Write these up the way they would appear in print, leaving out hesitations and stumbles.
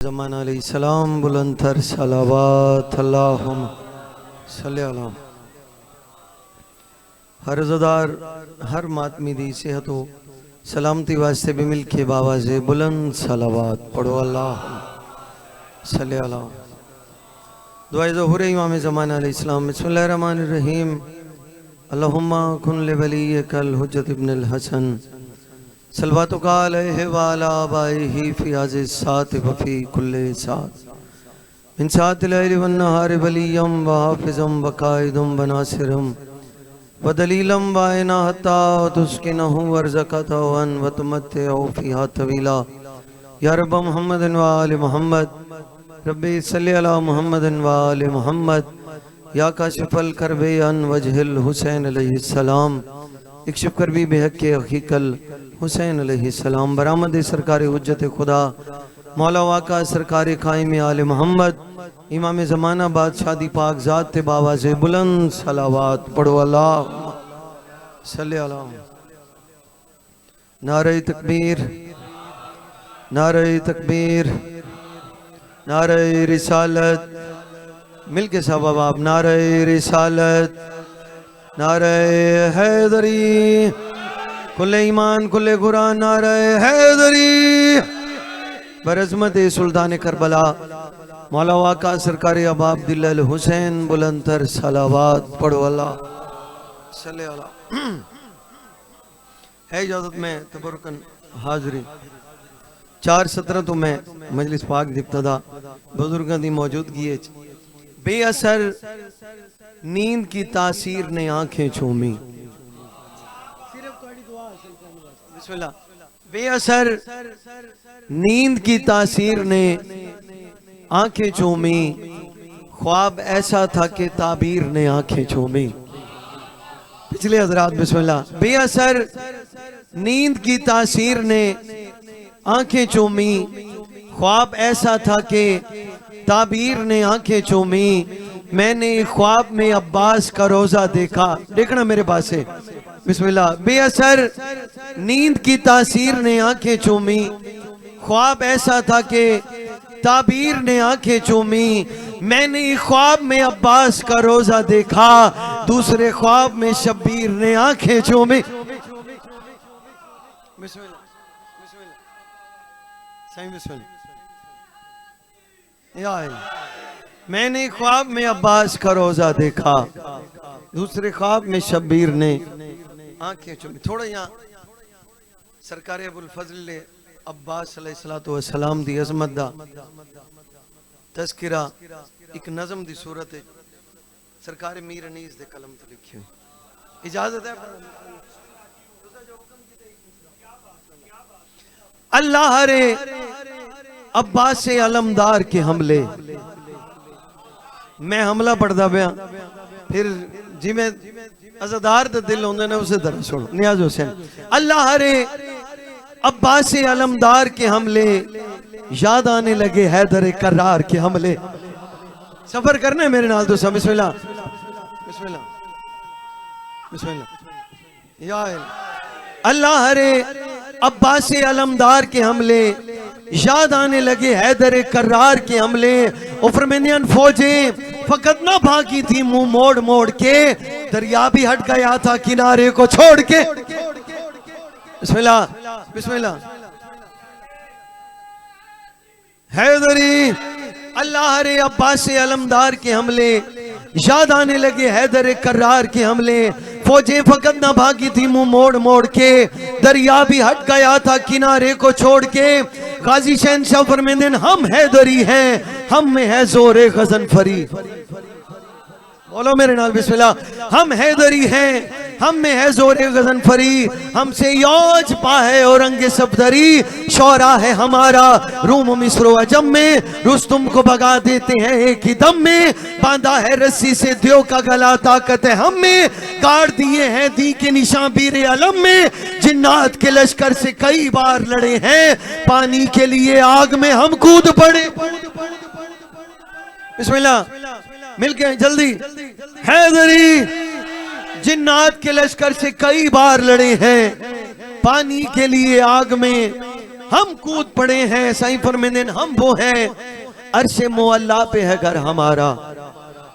ज़मान अलैहिस्सलाम बुलंदतर सलावत अल्लाहुम्मा सल्ली अला। हर ज़दार हर मातमी दी सेहत हो सलामती वास्ते भी मिल के बाबा से बुलंद सलावत पढ़ो अल्लाहुम्मा सल्ली अला। दुआए ज़ोहर इमाम ज़मान अलैहिस्सलाम। बिस्मिल्लाहिर रहमानिर रहीम। अल्लाहुम्मा कुन लिवलिय्यकल हुज्जत इब्नुल हसन सलवातुका अलैहि व अला आबाइही फी हाज़िहि सात व फी कुल्लि सात मिन सातिल लैलि वन नहारि वलिय्यम व हाफ़िज़म व काइदम व नासिरम व दलीलम व ऐना हत्ता तुस्किनहु वर्ज़क़तहु व तुमत्तिअहु फ़ीहा तवीला। या रब्ब मुहम्मदिन व आलि मुहम्मद रब्बी सल्लि अला मुहम्मदिन व आलि मुहम्मद। या काशिफ़ल कर्बे अन वजहिल हुसैन अलैहिस्सलाम इक्शिफ़ कर्बी बिहक़्क़ि अख़ीकल हुसैन अलैहिस्सलाम। बरामद सरकार हुज्जत खुदा मौला वाका सरकार कायम आले मोहम्मद इमाम ज़माना बादशाह दी पाक ज़ात ते बाबा से बुलंद सलावत पढ़ो अल्लाहुम्मा सल्ली अला। नारे तकबीर नारे तकबीर नारे रिसालत मिल के सब आप नारे रिसालत नारे हैदरी कुल्ले ईमान कुल्ले कुरान नारे हैदरी बरज़मत सुल्तान करबला मौला वाका सरकारी अबाब दिल हुसैन बुलंदतर सलावत पढ़ो अल्लाह सल्ले अला। है इजाज़त में तबरुकन हाज़री 4:17 तो मैं मजलिस पाक दिब्तदा बुजुर्गों की मौजूदगी बेअसर नींद की तासीर ने आंखें चूमी। बेअसर नींद की तासीर ने आंखें चूमी, ख्वाब ऐसा था कि ताबीर ने आंखें चूमी। पिछले हजरात बिस्मिल्लाह। बेअसर नींद की तासीर ने आंखें चूमी, ख्वाब ऐसा था कि ताबीर ने आंखें चूमी। मैंने ख्वाब में अब्बास का रोजा देखा। देखना मेरे पास है बिस्मिल्लाह। बेअसर नींद की तासीर ने आंखें चूमी, ख्वाब ऐसा था कि ताबीर ने आंखें चूमी। मैंने ख्वाब में अब्बास का रोजा देखा, दूसरे ख्वाब में शब्बीर ने आंखें चूमी। बिस्मिल्लाह सही बिस्मिल्लाह। मैंने ख्वाब में अब्बास का रोजा देखा, दूसरे ख्वाब में शब्बीर ने आंखें चूमी। थोड़ा यहाँ सरकार अबुल फजल अब्बास अलैहिस्सलातु वस्सलाम दी अज़मत दा तज़किरा एक नज़म दी सूरत है सरकार मीर अनीस दे कलम तो लिखी हुई। इजाजत है। अल्लाह रे अब्बास अलमदार के हमले मैं हमला पढ़दा पिया फिर जिमें अज़ादार दा दिल होंदे ने उसे तरह सुनो। नियाज़ हुसैन। अल्लाह रे अब्बास अलमदार के हमले याद आने लगे हैदर करार के हमले। सफर करने मेरे नाल तो सब बिस्मिल्लाह बिस्मिल्लाह बिस्मिल्लाह। या अल्लाह रे अब्बास अलमदार के हमले याद आने लगे हैदर करार के हमले। फरमानियान फौजे फकत ना भागी थी मुंह मोड़ मोड़ के, दरिया भी हट गया था किनारे को छोड़ के। बिस्मिल्लाह बिस्मिल्लाह। हैदरी अल्लाह रे अब्बास अलमदार के हमले याद आने लगे हैदर करार के हमले। फौजें फकत ना भागी थी मुंह मोड़ मोड़ के, दरिया भी हट गया था किनारे को छोड़ के। गाजी शहनशाह फरमाते हैं हम हैदरी हैं, हम में है जोरे गजनफरी। बोलो मेरे नाल बिस्मिल्लाह। हम हैदरी हैं, हम में है जोरे गजनफरी। हमसे यौज पाहे और अंगे सफदरी, शौरा है हमारा रूम मिस्र अजम में। रुस्तुम को भगा देते हैं एक ही दम में, बांधा है रस्सी से दियो का गला ताकत है हम में। गाड़ दिए हैं दी के निशान बीरे अलम में, जिन्नात के लश्कर से कई बार लड़े हैं। पानी के लिए आग में हम कूद पड़े। बिस्मिल्लाह मिलके जल्दी। हैदरी जिन्नात के लश्कर से कई बार लड़े हैं, पानी के लिए आग में हम कूद पड़े हैं। साईं फरमाते हैं हम वो हैं, अर्शे मुअल्ला पे है घर हमारा।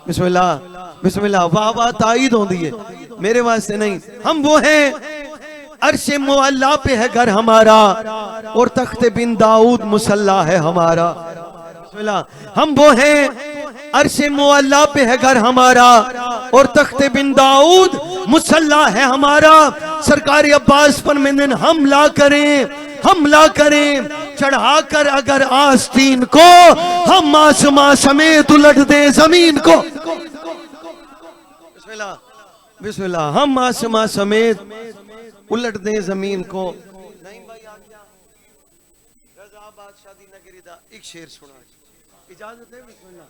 बिस्मिल्लाह बिस्मिल्लाह, वाह वाह ताईद होती है, मेरे वास्ते नहीं। हम वो हैं, अर्शे मुअल्ला पे है घर हमारा, और तख्ते बिन दाऊद मुसल्ला है हमारा। बिस्मिल्लाह, हम वो हैं, अर्शे मुअल्ला पे है घर हमारा, और तख्ते बिन दाऊद मुसल्ला है हमारा। सरकार अब्बास पर में हमला करें चढ़ाकर अगर आस्तीन को, हम आसमां समेत उलट दे जमीन को। बिस्मिल्लाह बिस्मिल्लाह, हम आसमां समेत उलट दे जमीन को। नहीं भाई आ गया रजा बादशाह दी नगरी दा एक शेर सुना, इजाजत है? बिस्मिल्लाह।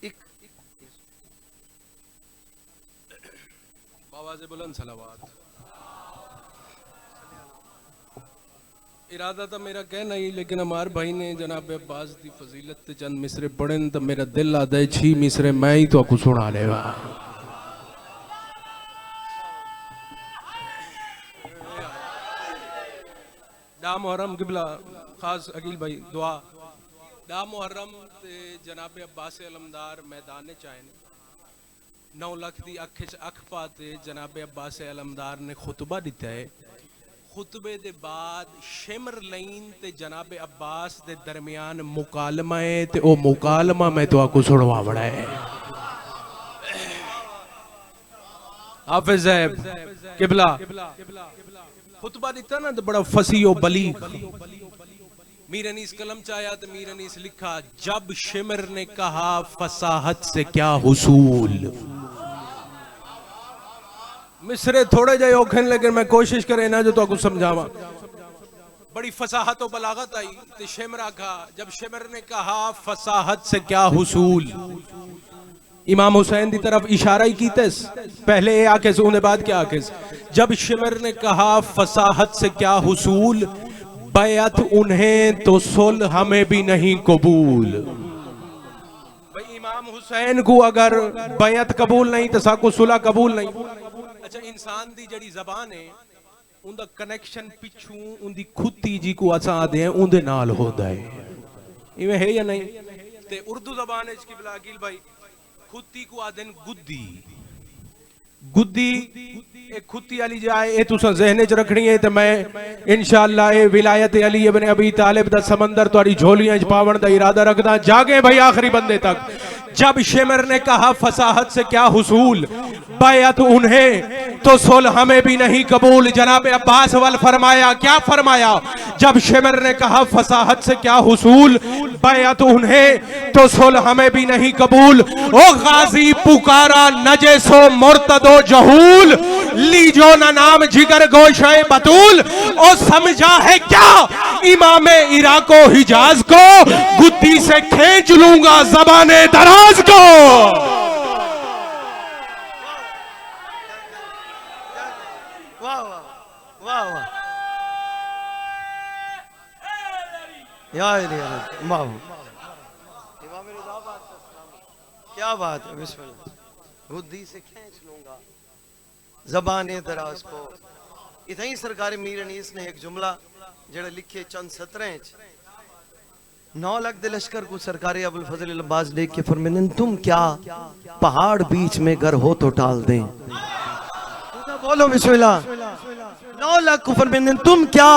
एक आवाज़े बुलंद सलावत। इरादा था मेरा कहना ही, लेकिन हमारे भाई ने जनाब अब्बास दी फजीलत ते चंद मिसरे पढ़न तो मेरा दिल आदा है 6 मिसरे मैं ही तो आपको सुना लेगा। डा मुहर्रम किबला खास अकील भाई दुआ। डा मुहर्रम ते जनाब अब्बास अलमदार मैदान चाहन 9 लाख दी अख च अख पाते जनाब अब्बास अलमदार ने खुतबा दिता है। खुतबे दे बाद शिमर लाइन ते जनाब अब्बास दे दरमियान मुकालमा है, ते ओ मुकालमा मैं तो आपको सुनवा बड़ा है। हाफिज साहब किबला खुतबा दिता ना तो बड़ा फसी ओ बलीग। मीर अनीस कलम चाया तो मीर अनीस लिखा, जब शिमर ने कहा फसाहत से क्या हुसूल। मिसरे थोड़े जाए औखन, लेकिन मैं कोशिश करे ना जो तो कुछ समझावा। बड़ी फसाहत और बलागत आई तो शिमरा का, जब शिमर ने कहा फसाहत से क्या हुसूल, इमाम हुसैन की तरफ इशारा ही कीते, पहले ये आके उन्हें बाद क्या आके। जब शिमर ने कहा फसाहत से क्या हुसूल, बैअत उन्हें तो सुल हमें भी नहीं कबूल। भाई इमाम हुसैन को अगर बैअत कबूल नहीं तो साको सुलह कबूल नहीं। अच्छा, इंसान दी जड़ी जबान है उनका कनेक्शन पिछू उनकी खुदी जी को असा आदे हैं उनदे नाल होता है, इवें है या नहीं? ते उर्दू जबान है किबला अकील भाई खुदी को आदन गुद्दी। गुद्दी एक खुदी वाली जाए ये तुसा ज़हन च रखनी है। तो मैं इंशाअल्लाह ये विलायत अली इब्न अबी तालिब दा समंदर तुम्हारी झोलियां च पावन दा इरादा रखदा। जागे भाई आखिरी बंदे तक। जब शिमर ने कहा फसाहत से क्या हुसूल, बैअत उन्हें तो सुल हमें भी नहीं कबूल। जनाब अब्बास वल फरमाया, क्या फरमाया? जब शिमर ने कहा फसाहत से क्या हुसूल, बैअत उन्हें तो सुल हमें भी नहीं कबूल। ओ गाजी पुकारा नजसो मुर्तदो जहूल, लीजो ना नाम जिगर गोशे बतूल। ओ समझा है क्या इमामे इराको हिजाज को, गुद्दी से खींच लूंगा ज़बाने दराज को। वाह वाह वाह वाह, वाह क्या बात है। बिस्मिल्लाह, बुद्धि से खींच लूंगा ज़बाने दराज को। इतना ही सरकार मीर अनीस ने एक जुमला जड़ा लिखे चंद सतरें 9 लाख दे लश्कर को सरकार अबुल फजल अब्बास देख के फरमाने, तुम क्या पहाड़ बीच में घर हो तो टाल दें। बोलो बिस्मिल्लाह। 9 लाख को फरमाने, तुम क्या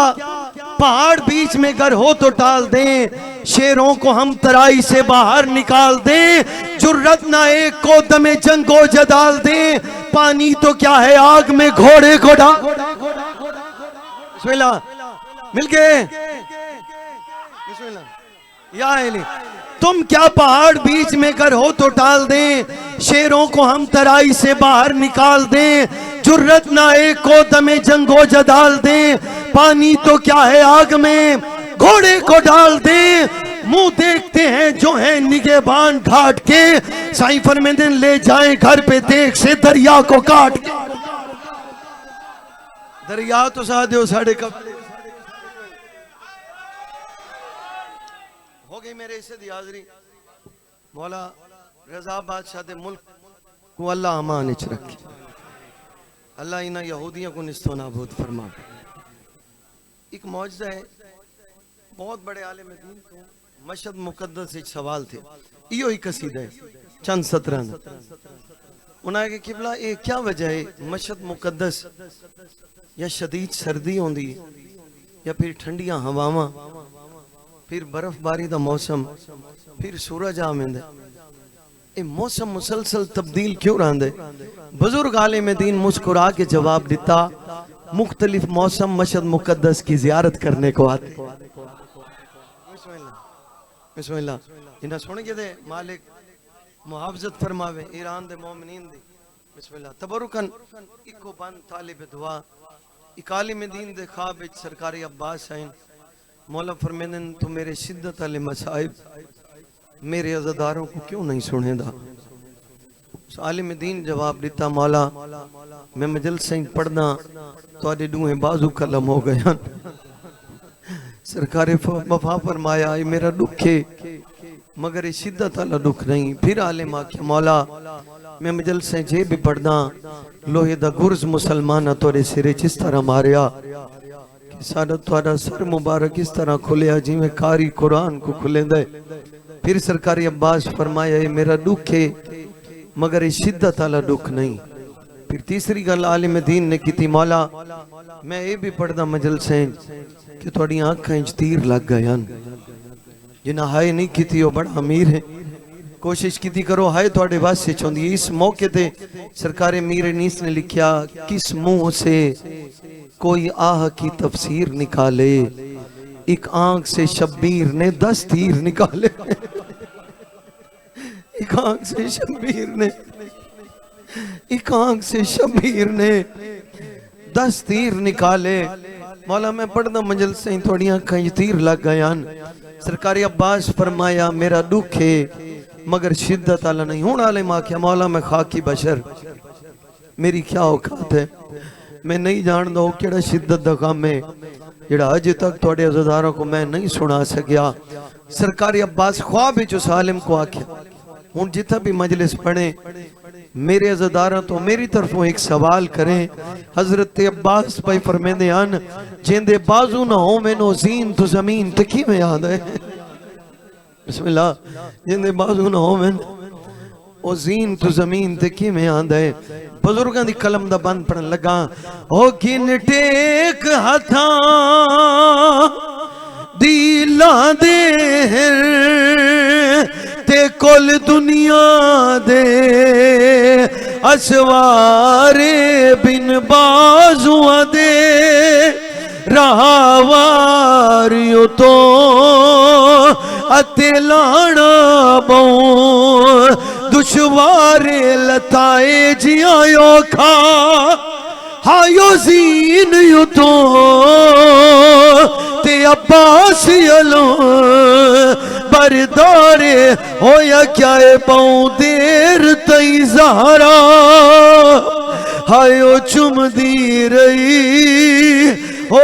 पहाड़ बीच में घर हो तो टाल दें, शेरों को हम तराई से बाहर निकाल दें, जुर्रत ना एक को दमे जंगो जदाल दें, पानी तो क्या है आग में घोड़े को डाल। बिस्मिल्लाह, मिल गए? बिस्मिल्लाह। या अली, तुम क्या पहाड़ बीच में घर हो तो टाल दें, शेरों को हम तराई से बाहर निकाल दें, जुर्रत ना एक को दमे जंगो जदाल दें, पानी तो क्या है आग में घोड़े को डाल दें। मुंह देखते हैं जो है निगहबान घाट के, साईं फरमाते ले जाएं घर पे देख से दरिया को काट के। दरिया तो साधे साढ़े कब हो गई मेरे इसे दी हाजरी। मौला रजा बादशाह दे मुल्क को अल्लाह अमान च रखे, अल्लाह इन्हां यहूदियों को निस्तो नाबूद फरमा। एक मौजज़ा है, बहुत बड़े आलिम दीन तो मशहद मुकद्दस एक सवाल थे, इहो ही कसीदा है चंद सतरां दा। उन्हें के किबला ये क्या वजह है मशहद मुकद्दस या शदीद सर्दी होंदी या फिर ठंडियां हवावां, फिर बर्फबारी दा मौसम, फिर सूरज आवेंदा, ये मौसम मुसलसल तब्दील क्यों रहंदे? बुजुर्ग आलिम दीन मुस्कुरा के जवाब दिता, मुख्तलिफ मौसम मशहद मुकद्दस की जियारत करने को आते। बिस्मिल्लाह इन्हें सुन के दे मालिक मुहाफ़ज़त फरमावे ईरान दे मोमिनीन दी। बिस्मिल्लाह तबरुकन इको बंद तालिब दुआ एक आलिम दीन दे ख्वाब विच सरकारी अब्बास आइन। मौला फरमांदे तू मेरे शिद्दत वाले मसाइब मेरे अज़ादारों को क्यों नहीं सुनेदा? आलिम दीन जवाब दिता, मौला मैं मजलिस पढ़ना तुहाडे दूहे बाजू कलम हो गए। सरकार वफा फरमाया ये मेरा दुख है मगर ये शिद्दत वाला दुख नहीं। फिर आलिम आख्या, मौला मैं मजलिस जे भी पढ़ना लोहे दा गुरज मुसलमान तोरे सिरे इस तरह मारिया कि साडा तुहाडा सर मुबारक इस तरह खुलिया जिवें कारी कुरान को खुलेंदा। फिर सरकारी अब्बास फरमाया ये मेरा दुख है मगर ये शिद्दत वाला दुख नहीं। फिर तीसरी गल आलिम दीन ने की, मौला मैं ये भी पढ़दा मजलिस कि थोड़ी आंखें तीर लग गए, जिन्हें हाय नहीं की वो बड़ा अमीर है। कोशिश की करो हाय थोड़े वास्ते चौंदी। इस मौके ते सरकार मीर नीस ने लिखा, किस मुंह से कोई आह की तफसीर निकाले, एक आंख से शब्बीर ने 10 तीर निकाले। एक आंख से शब्बीर ने, एक आंख से शब्बीर ने 10 तीर निकाले। मौला मैं पढ़ना मंजिल से थोड़ी आंखें तीर लग गए। सरकारी अब्बास फरमाया मेरा दुख है मगर शिद्दत वाला नहीं। हूं आलिम आख्या, मौला मैं खाकी बशर मेरी क्या औकात है, मैं नहीं जानदा वो केड़ा शिद्दत दा काम है जेड़ा अजे तक थोड़े अज़ादारों को मैं नहीं सुना सकिया। सरकारी अब्बास ख्वाब विच उस आलिम को आख्या, हूं जिथा भी मजलिस पढ़े मेरे अज़ादारा तो मेरी तरफों एक सवाल करें। हजरत अब्बास भाई फरमेंदे हन, जिंदे बाजू ना हो मैनो ज़ीन तो ज़मीन ते किवें याद है? बिस्मिल्लाह जिंदे बाजू ना हो मैन ओ ज़ीन तो ज़मीन ते किवें याद है? बुजुर्गां दी कलम दा बंद पढ़न लगा, ओ किन टेक हथां दिला दे ते कुल दुनिया दे असवारे बिन बाजुआ दे राहवारियों तो अते लाना बहु दुश्वारे लताए जियायो खा हायो ज़ीन यू तो ते अब्बास अलो बरदारे होया क्या पाऊं देर तई ज़हरा हायो चुमदी रही ओ